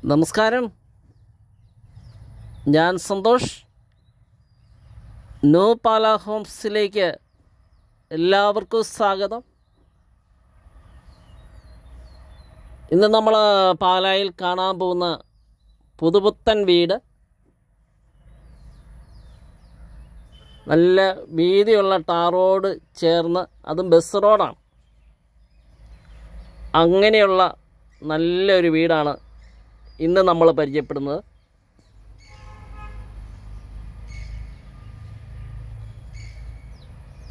നമസ്കാരം, ഞാൻ സന്തോഷ്. ന്യൂ പാല ഹോംസിലേക്ക് എല്ലാവർക്കും സ്വാഗതം. ഇന്ന് നമ്മൾ പാലായിൽ കാണാൻ പോകുന്ന പുതുപുത്തൻ വീട്, നല്ല വീതിയുള്ള ടാർ റോഡ് ചേർന്ന്, അതും ബസ് റോഡാണ്. അങ്ങനെയുള്ള നല്ലൊരു വീടാണ് ഇന്ന് നമ്മൾ പരിചയപ്പെടുന്നത്.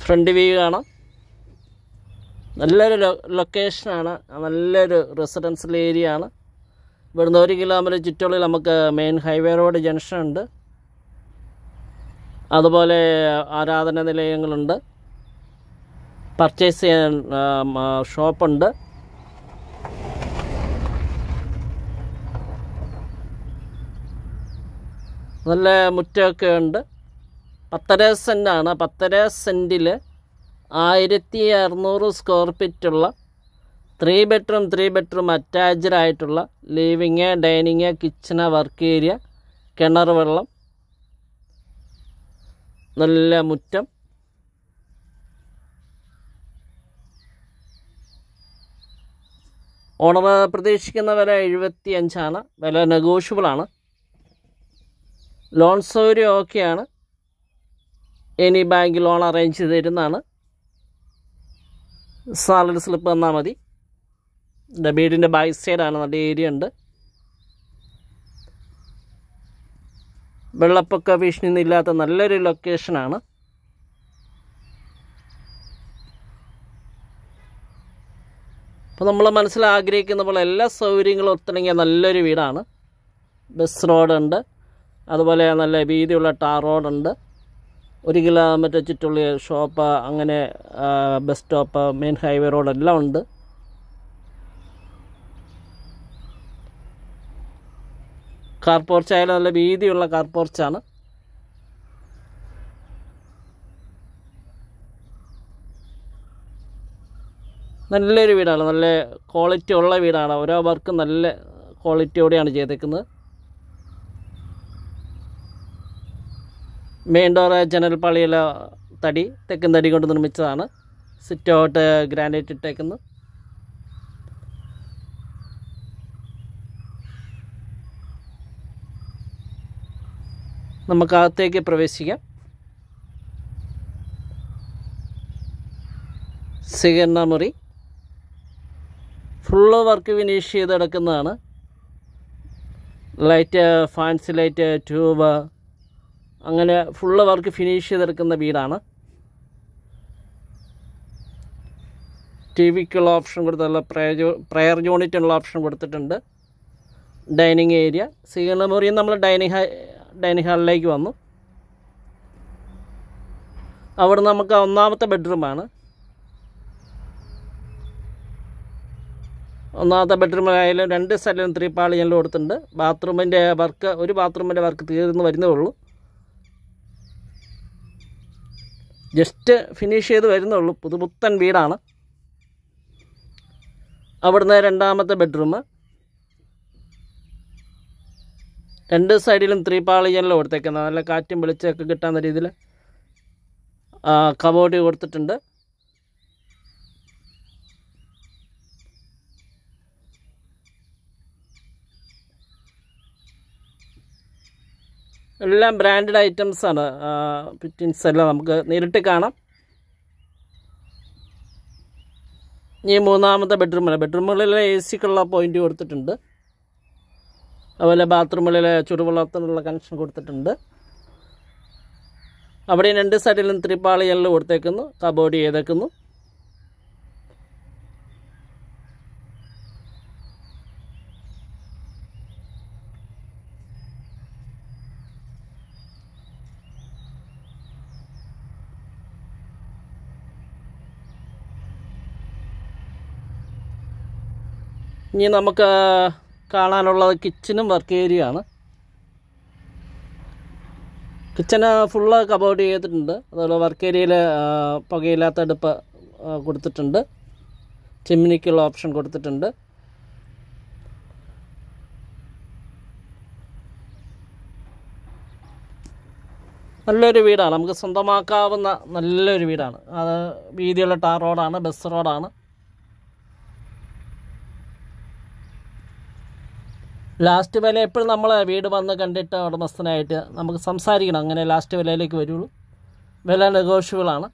ഫ്രണ്ട് വ്യൂ കാണാം. നല്ലൊരു ലൊക്കേഷനാണ്, നല്ലൊരു റെസിഡൻഷ്യൽ ഏരിയ ആണ്. ഇവിടുന്ന് 1 കിലോമീറ്റർ ചുറ്റളവിൽ നമുക്ക് മെയിൻ ഹൈവേ റോഡ് ജംഗ്ഷൻ ഉണ്ട്. അതുപോലെ ആരാധന നിലയങ്ങളുണ്ട്, പർച്ചേസ് ചെയ്യാൻ ഷോപ്പുണ്ട്. നല്ല മുറ്റമൊക്കെ ഉണ്ട്. 10.5 സെൻറ്റാണ്. 10.5 സെൻറ്റിൽ 1600 സ്ക്വയർ ഫീറ്റുള്ള 3 ബെഡ്റൂം അറ്റാച്ച്ഡ് ആയിട്ടുള്ള living, dining, kitchen, work area, കിണർ വെള്ളം, നല്ല മുറ്റം. ഓണർ പ്രതീക്ഷിക്കുന്ന വില 75 വില നെഗോഷ്യബിളാണ്. ലോൺ സൗകര്യം ഓക്കെയാണ്. ഇനി ബാങ്ക് ലോൺ അറേഞ്ച് ചെയ്ത് തരുന്നതാണ്. സാലറി സ്ലിപ്പ് തന്നാൽ മതി. വീടിൻ്റെ ബാക്ക് സൈഡാണ്, നല്ല ഏരിയ ഉണ്ട്. വെള്ളപ്പൊക്ക ഭീഷണിയൊന്നും ഇല്ലാത്ത നല്ലൊരു ലൊക്കേഷനാണ്. അപ്പോൾ നമ്മൾ മനസ്സിൽ ആഗ്രഹിക്കുന്ന പോലെ എല്ലാ സൗകര്യങ്ങളും ഒത്തിണങ്ങിയ നല്ലൊരു വീടാണ്. ബസ് റോഡുണ്ട്, അതുപോലെ നല്ല വീതിയുള്ള ടാർ റോഡുണ്ട്. 1 കിലോമീറ്റർ ചുറ്റുള്ള ഷോപ്പ്, അങ്ങനെ bus stop, main highway road എല്ലാം ഉണ്ട്. കാർ പോർച്ച് ആയാലും നല്ല വീതിയുള്ള കാർ പോർച്ചാണ്. നല്ലൊരു വീടാണ്, നല്ല ക്വാളിറ്റി ഉള്ള വീടാണ്. ഓരോ വർക്കും നല്ല ക്വാളിറ്റിയോടെയാണ് ചെയ്തേക്കുന്നത്. മെയിൻ ഡോറ് ജനൽപ്പാളിയില തടി, തെക്കൻ തടി കൊണ്ട് നിർമ്മിച്ചതാണ്. സിറ്റ് ഔട്ട് ഗ്രാനൈറ്റ് ഇട്ടേക്കുന്നു. നമുക്കകത്തേക്ക് പ്രവേശിക്കാം. സ്വീകരണ മുറി ഫുള്ള് വർക്ക് ഫിനിഷ് ചെയ്ത് കിടക്കുന്നതാണ്. ലൈറ്റ്, ഫാൻസി ലൈറ്റ്, ട്യൂബ്, അങ്ങനെ ഫുള്ള് വർക്ക് ഫിനിഷ് ചെയ്തെടുക്കുന്ന വീടാണ്. ടിവിക്കുള്ള ഓപ്ഷൻ കൊടുത്തുള്ള പ്രയർ യൂണിറ്റിനുള്ള ഓപ്ഷൻ കൊടുത്തിട്ടുണ്ട്. ഡൈനിങ് ഏരിയ, സ്വീകരണ മുറിയിൽ നമ്മൾ ഡൈനിങ് ഹാളിലേക്ക് വന്നു. അവിടെ നമുക്ക് 1ാമത്തെ ബെഡ്റൂമാണ്. 1ാമത്തെ ബെഡ്റൂമിലായാലും 2 സൈഡിലും 3 പാളിയെല്ലാം കൊടുത്തിട്ടുണ്ട്. ബാത്റൂമിൻ്റെ വർക്ക്, ഒരു ബാത്റൂമിൻ്റെ വർക്ക് തീർന്ന് വരുന്നേ ഉള്ളൂ. ജസ്റ്റ് ഫിനിഷ് ചെയ്ത് വരുന്നുള്ളൂ. പുതുപുത്തൻ വീടാണ്. അവിടുന്ന് 2ാമത്തെ ബെഡ്റൂം. 2 സൈഡിലും 3 പാളിയെല്ലാം കൊടുത്തേക്കുന്നത്. നല്ല കാറ്റും വെളിച്ചമൊക്കെ കിട്ടാവുന്ന രീതിയിൽ കബോർഡ് കൊടുത്തിട്ടുണ്ട്. എല്ലാം ബ്രാൻഡഡ് ഐറ്റംസാണ്. ഫിറ്റിങ്സ് എല്ലാം നമുക്ക് നേരിട്ട് കാണാം. ഈ 3ാമത്തെ ബെഡ്റൂമുകളിൽ AC-ക്കുള്ള പോയിൻ്റ് കൊടുത്തിട്ടുണ്ട്. അതുപോലെ ബാത്റൂമുകളിൽ ചുടുവെള്ളത്തിനുള്ള കണക്ഷൻ കൊടുത്തിട്ടുണ്ട്. അവിടെ 2 സൈഡിലും 3 പാളിയെല്ലാം കൊടുത്തേക്കുന്നു. കബോർഡ് ചെയ്തേക്കുന്നു. ഇനി നമുക്ക് കാണാനുള്ളത് കിച്ചനും വർക്ക് ഏരിയ ആണ്. കിച്ചന് ഫുള്ള് കബോർഡ് ചെയ്തിട്ടുണ്ട്. അതുപോലെ വർക്ക് ഏരിയയിൽ പുകയില്ലാത്ത അടുപ്പ് കൊടുത്തിട്ടുണ്ട്. ചിമ്മിനിക്കുള്ള ഓപ്ഷൻ കൊടുത്തിട്ടുണ്ട്. നല്ലൊരു വീടാണ്, നമുക്ക് സ്വന്തമാക്കാവുന്ന നല്ലൊരു വീടാണ്. അത് വീതിയുള്ള ടാർ റോഡാണ്, ബസ് റോഡാണ്. ലാസ്റ്റ് വില എപ്പോഴും നമ്മൾ വീട് വന്ന് കണ്ടിട്ട് ഉടമസ്ഥനായിട്ട് നമുക്ക് സംസാരിക്കണം, അങ്ങനെ ലാസ്റ്റ് വിലയിലേക്ക് വരുള്ളൂ. വില നെഗോഷ്യബിളാണ്.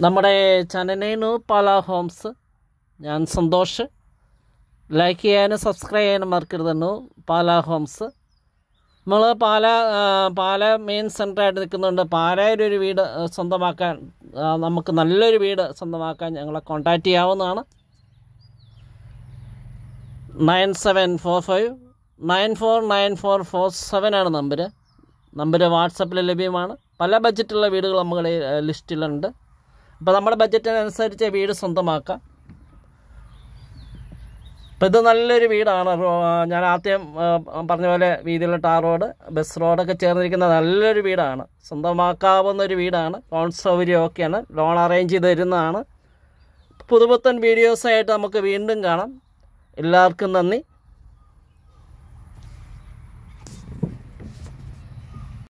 നമ്മുടെ ചാനലിനു പാലാ ഹോംസ്. ഞാൻ സന്തോഷ്. ലൈക്ക് ചെയ്യാനും സബ്സ്ക്രൈബ് ചെയ്യാനും മറക്കരുതെന്നു. പാലാ ഹോംസ്. നമ്മൾ പാല മെയിൻ സെൻറ്ററായിട്ട് നിൽക്കുന്നുണ്ട്. പാലായിലൊരു വീട് സ്വന്തമാക്കാൻ, നമുക്ക് നല്ലൊരു വീട് സ്വന്തമാക്കാൻ ഞങ്ങളെ കോൺടാക്റ്റ് ചെയ്യാവുന്നതാണ്. 9745949447 നമ്പർ വാട്സപ്പിൽ ലഭ്യമാണ്. പല ബഡ്ജറ്റുള്ള വീടുകൾ നമ്മുടെ ലിസ്റ്റിലുണ്ട്. അപ്പോൾ നമ്മുടെ ബഡ്ജറ്റിനനുസരിച്ച് വീട് സ്വന്തമാക്കാം. അപ്പോൾ ഇത് നല്ലൊരു വീടാണ്. ഞാൻ ആദ്യം പറഞ്ഞ പോലെ വീതിയുള്ള ടാർ റോഡ്, ബസ് റോഡൊക്കെ ചേർന്നിരിക്കുന്ന നല്ലൊരു വീടാണ്. സ്വന്തമാക്കാവുന്ന ഒരു വീടാണ്. ലോൺ സൗകര്യം ഒക്കെയാണ്. ലോൺ അറേഞ്ച് ചെയ്ത് തരുന്നതാണ്. പുതുപുത്തൻ വീഡിയോസായിട്ട് നമുക്ക് വീണ്ടും കാണാം. എല്ലാവർക്കും നന്ദി.